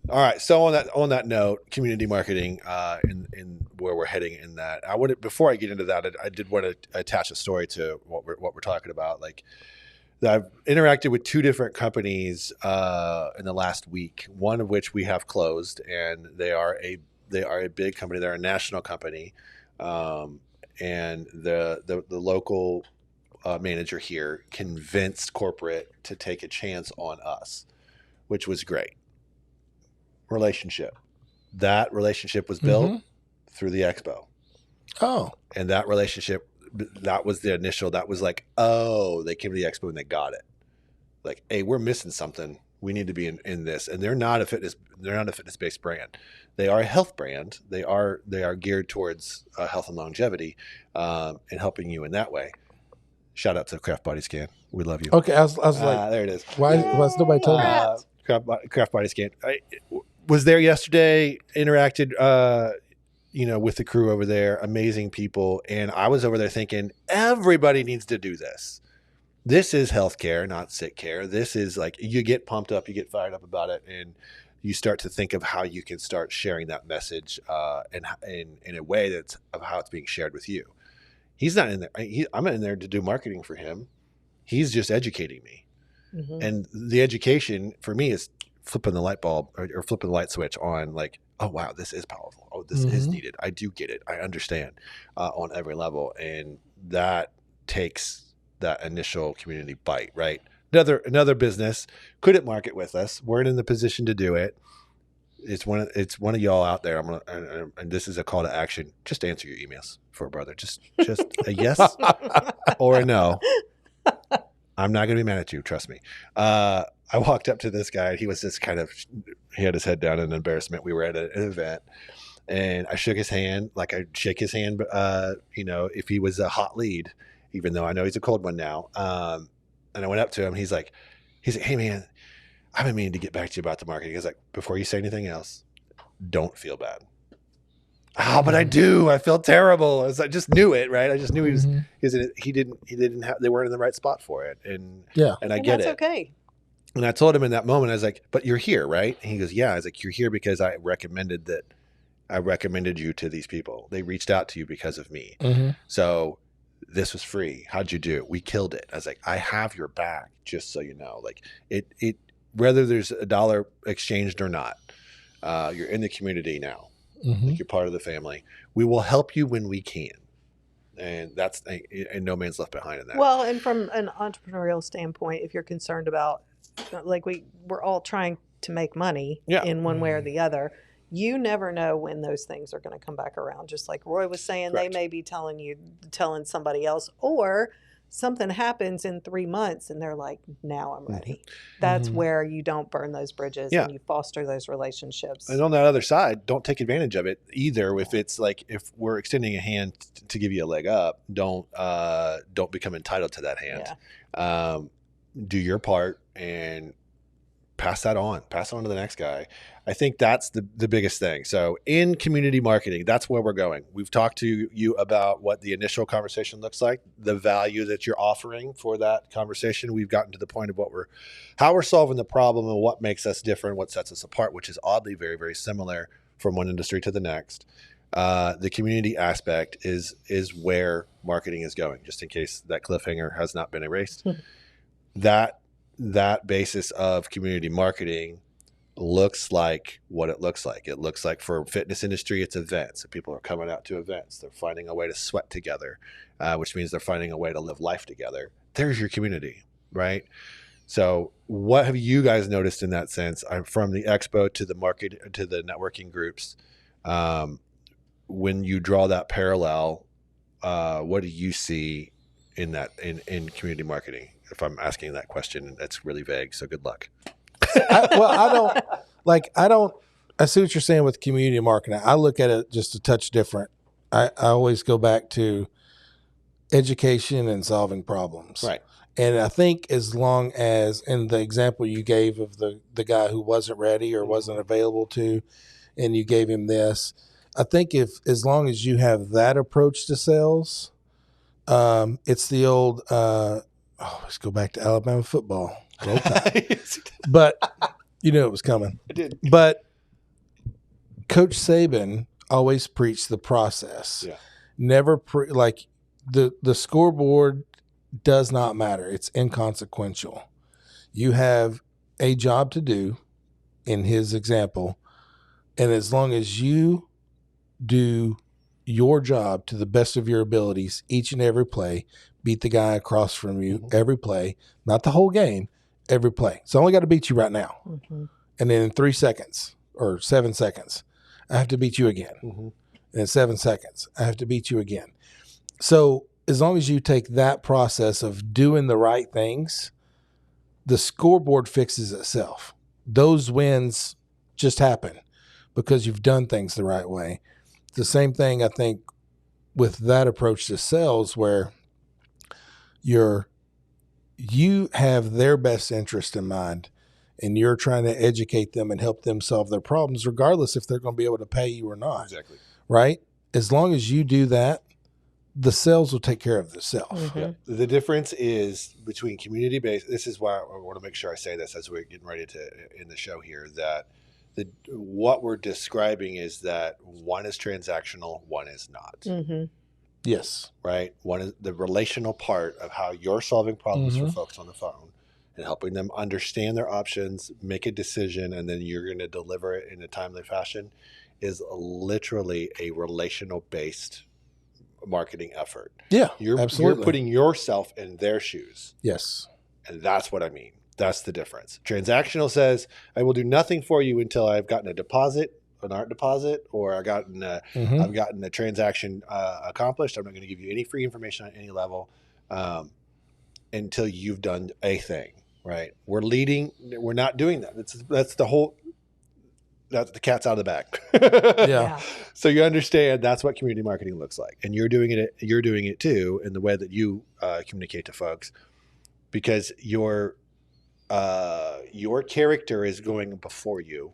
All right. So on that note, community marketing, in where we're heading in that, before I get into that, I did want to attach a story to what we're talking about. Like, I've interacted with two different companies in the last week. One of which we have closed, and they are a big company. They're a national company, and the local manager here convinced corporate to take a chance on us, which was great. Relationship. That relationship was built through the expo. Oh. And that relationship, that was the initial, that was like, oh, they came to the expo and they got it. Like, hey, we're missing something. We need to be in this. And they're not a fitness-based brand. They are a health brand. They are geared towards health and longevity, and helping you in that way. Shout out to Craft Body Scan. We love you. Okay, I was like, there it is. Why's nobody told me? Craft Body Scan. I was there yesterday, interacted, with the crew over there, amazing people. And I was over there thinking, everybody needs to do this. This is healthcare, not sick care. This is like, you get pumped up, you get fired up about it, and you start to think of how you can start sharing that message in a way that's of how it's being shared with you. He's not in there. I'm in there to do marketing for him. He's just educating me. Mm-hmm. And the education for me is flipping the light bulb or flipping the light switch on, like, oh, wow, this is powerful. Oh, this is needed. I do get it. I understand on every level. And that takes that initial community bite, right? Another business couldn't market with us. Weren't in the position to do it. It's one of y'all out there. And this is a call to action. Just answer your emails for a brother. Just a yes or a no. I'm not going to be mad at you. Trust me. I walked up to this guy. He was just he had his head down in embarrassment. We were at an event, and I shook his hand. Like, I shake his hand, if he was a hot lead, even though I know he's a cold one now. And I went up to him. He's like, hey man, I've been meaning to get back to you about the marketing. He's like, before you say anything else, don't feel bad. Oh, but I do. I feel terrible. I just knew it, right? I just knew he didn't have, they weren't in the right spot for it. And I get it. That's okay. And I told him in that moment, I was like, but you're here, right? And he goes, yeah. I was like, you're here because I recommended you to these people. They reached out to you because of me. Mm-hmm. So this was free. How'd you do it? We killed it. I was like, I have your back, just so you know. Like, it whether there's a dollar exchanged or not, you're in the community now. Mm-hmm. Like, you're part of the family. We will help you when we can. And that's, and no man's left behind in that. Well, and from an entrepreneurial standpoint, if you're concerned about, like, we're all trying to make money in one way or the other, you never know when those things are going to come back around. Just like Roy was saying, Correct. They may be telling somebody else, or something happens in 3 months and they're like, now I'm ready. That's where you don't burn those bridges and you foster those relationships. And on that other side, don't take advantage of it either. If it's like, if we're extending a hand to give you a leg up, don't become entitled to that hand. Yeah. Do your part and pass that on to the next guy. I think that's the biggest thing. So in community marketing, that's where we're going. We've talked to you about what the initial conversation looks like, the value that you're offering for that conversation. We've gotten to the point of how we're solving the problem and what makes us different, what sets us apart, which is oddly very, very similar from one industry to the next. The community aspect is where marketing is going, just in case that cliffhanger has not been erased. That basis of community marketing looks like what it looks like. It looks like, for fitness industry, it's events. So people are coming out to events. They're finding a way to sweat together, which means they're finding a way to live life together. There's your community, right? So what have you guys noticed in that sense? From the expo to the market to the networking groups, when you draw that parallel, what do you see in that in community marketing? If I'm asking that question, that's really vague. So good luck. I see what you're saying with community marketing. I look at it just a touch different. I always go back to education and solving problems. Right. And I think as long as, in the example you gave of the guy who wasn't ready or wasn't available to, and you gave him this, I think as long as you have that approach to sales, it's the old, let's go back to Alabama football. Roll Tide. But you knew it was coming. I did. But Coach Saban always preached the process. Yeah. Never like the scoreboard does not matter. It's inconsequential. You have a job to do in his example. And as long as you do your job to the best of your abilities each and every play, beat the guy across from you every play, not the whole game, every play. So I only got to beat you right now. And then in 3 seconds or 7 seconds, I have to beat you again. And in 7 seconds, I have to beat you again. So as long as you take that process of doing the right things, the scoreboard fixes itself. Those wins just happen because you've done things the right way. The same thing, I think, with that approach to sales, where you have their best interest in mind and you're trying to educate them and help them solve their problems, regardless if they're going to be able to pay you or not. Exactly. Right? As long as you do that, the sales will take care of themselves. Yeah. The difference is between community-based. This is why I want to make sure I say this as we're getting ready to end the show here, that what we're describing is that one is transactional, one is not. Yes. Right? One is the relational part of how you're solving problems for folks on the phone and helping them understand their options, make a decision, and then you're going to deliver it in a timely fashion is literally a relational-based marketing effort. Yeah, You're absolutely. You're putting yourself in their shoes. Yes. And that's what I mean. That's the difference. Transactional says, I will do nothing for you until I've gotten a deposit, an art deposit, or I've gotten a transaction accomplished. I'm not going to give you any free information on any level until you've done a thing, right? We're not doing that. That's the cat's out of the bag. Yeah. So you understand that's what community marketing looks like. And you're doing it too in the way that you communicate to folks, because your character is going before you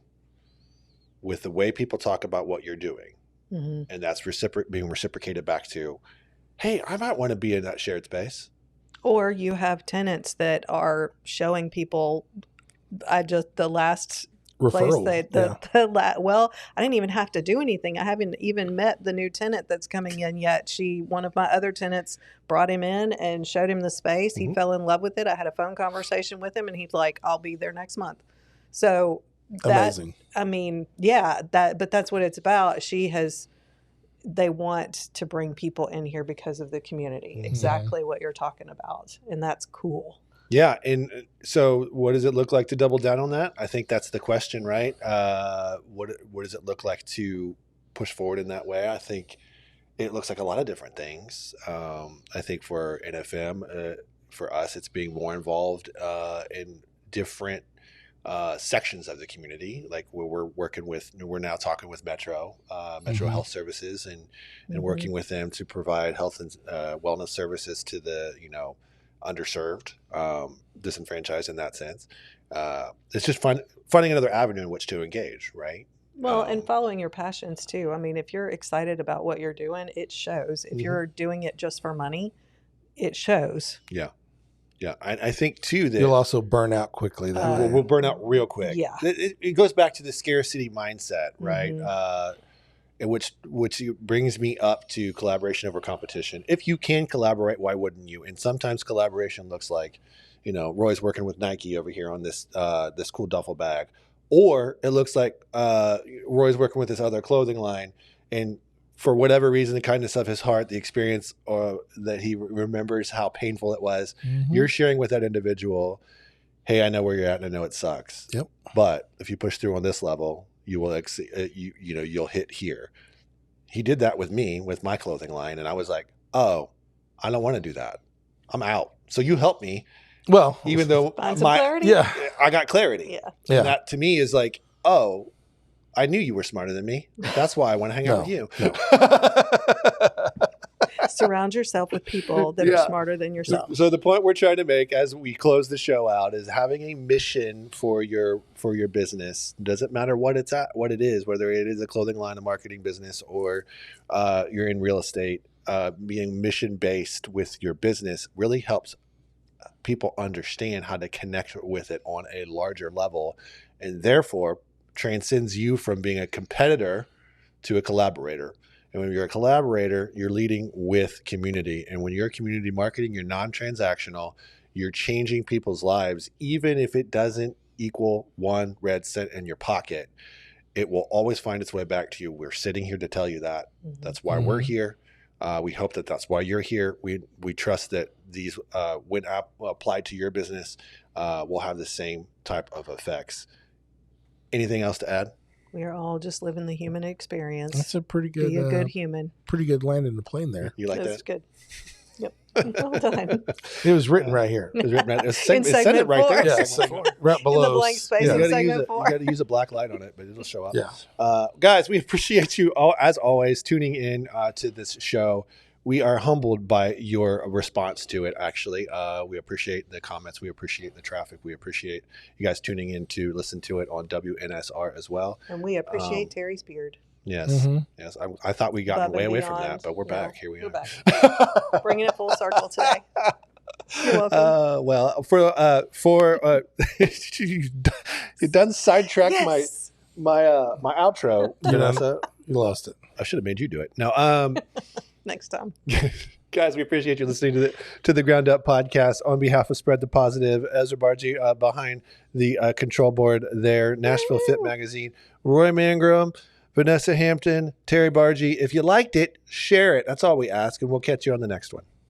with the way people talk about what you're doing. And that's being reciprocated back to, hey, I might want to be in that shared space. Or you have tenants that are showing people, the last Referral. place well, I didn't even have to do anything. I haven't even met the new tenant that's coming in yet. One of my other tenants brought him in and showed him the space. He fell in love with it. I had a phone conversation with him and he's like, I'll be there next month. So amazing. I mean, yeah, but that's what it's about. They want to bring people in here because of the community. Exactly what you're talking about. And that's cool. Yeah. And so what does it look like to double down on that? I think that's the question, right? What does it look like to push forward in that way? I think it looks like a lot of different things. I think for NFM, for us, it's being more involved in different sections of the community. Like we're now talking with Metro Health Services and working with them to provide health and wellness services to the, underserved, disenfranchised in that sense. It's just finding another avenue in which to engage, right? Well, and following your passions too. I mean, if you're excited about what you're doing, it shows. If you're doing it just for money, it shows. Yeah. Yeah. I think too that you'll also burn out quickly. We'll burn out real quick. Yeah. It goes back to the scarcity mindset, right? Which brings me up to collaboration over competition. If you can collaborate, why wouldn't you? And sometimes collaboration looks like, Roy's working with Nike over here on this cool duffel bag, or it looks like Roy's working with this other clothing line, and for whatever reason, the kindness of his heart, the experience that he remembers how painful it was, you're sharing with that individual, hey, I know where you're at and I know it sucks. Yep. But if you push through on this level, you will you'll hit here. He did that with me, with my clothing line. And I was like, oh, I don't want to do that. I'm out. So you help me. Well, Find even though some clarity? I got clarity. Yeah. And that to me is like, oh, I knew you were smarter than me. That's why I want to hang out with you. No. Surround yourself with people that are smarter than yourself. So the point we're trying to make as we close the show out is having a mission for your business. Doesn't matter what it is, whether it is a clothing line, a marketing business, or you're in real estate. Being mission based with your business really helps people understand how to connect with it on a larger level, and therefore transcends you from being a competitor to a collaborator. And when you're a collaborator, you're leading with community. And when you're community marketing, you're non-transactional. You're changing people's lives, even if it doesn't equal 1 red cent in your pocket. It will always find its way back to you. We're sitting here to tell you that. Mm-hmm. That's why we're here. We hope that that's why you're here. We trust that these, when applied to your business, will have the same type of effects. Anything else to add? We are all just living the human experience. That's a pretty good. Be a good human. Pretty good landing the plane there. You like that? That's good. Yep. Well done. It was written right here. It was written right. It In said it right 4. there. Yeah, right below. In the blank space Yeah. in You segment 4. got to use a black light on it, but it'll show up. Yeah. Guys, we appreciate you all, as always, tuning in to this show. We are humbled by your response to it, actually. We appreciate the comments. We appreciate the traffic. We appreciate you guys tuning in to listen to it on WNSR as well. And we appreciate Terry's beard. Yes. Mm-hmm. Yes. I thought we got way away from that, but we're back. Here we are. We're back. Bringing it full circle today. You're welcome. Well, for you done sidetracked Yes. my outro, Vanessa. You lost it. I should have made you do it. No. Next time. Guys, we appreciate you listening to the Ground Up podcast. On behalf of Spread the Positive, Ezra Bargi behind the control board there, Nashville Fit Magazine, Roy Mangrum, Vanessa Hampton, Terry Bargi. If you liked it, share it. That's all we ask, and we'll catch you on the next one.